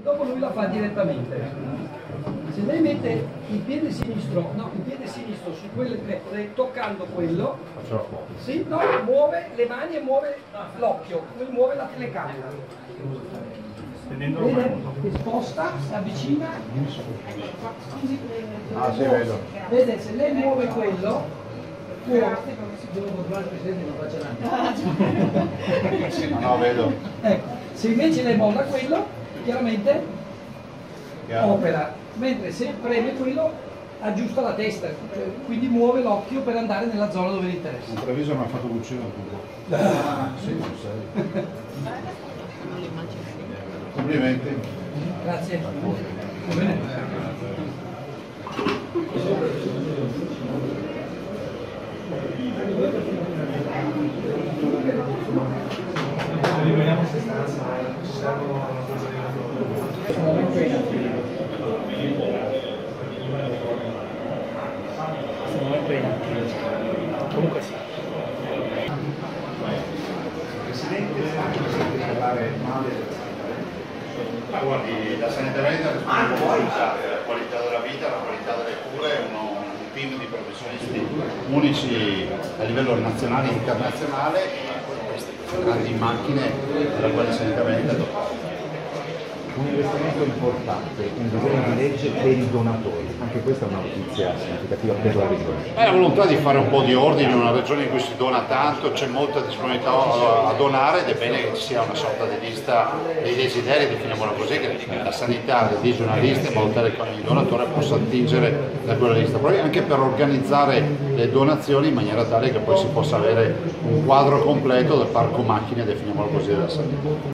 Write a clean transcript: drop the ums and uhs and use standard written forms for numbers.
dopo lui la fa direttamente. Se lei mette il piede sinistro, su quelle pecore, toccando quello, sì, no, muove le mani e muove l'occhio, lui muove la telecamera. Vede che sposta, si avvicina. Ah, sì, vedo. Vede, se lei muove quello, devo controllare il presidente, non faccia niente. No, vedo. Ecco, se invece lei molla quello, chiaramente opera, mentre se preme quello aggiusta la testa, quindi muove l'occhio per andare nella zona dove gli interessa. Il televisore mi ha fatto cucire un po'. Sì, non sei. Complimenti. Grazie. Va bene. Comunque sì. Presidente, sente parlare male. Guardi, la sanità medica risponde alla qualità della vita, la qualità delle cure, un team di professionisti unici a livello nazionale e internazionale, queste grandi macchine della quale la sanità medica un investimento importante, un disegno di legge per i donatori, anche questa è una notizia significativa per la regione. È la volontà di fare un po' di ordine in una regione in cui si dona tanto, c'è molta disponibilità a donare ed è bene che ci sia una sorta di lista dei desideri, definiamola così, che la sanità redige una lista in modo tale che ogni donatore possa attingere da quella lista, proprio anche per organizzare le donazioni in maniera tale che poi si possa avere un quadro completo del parco macchine, definiamolo così, della sanità.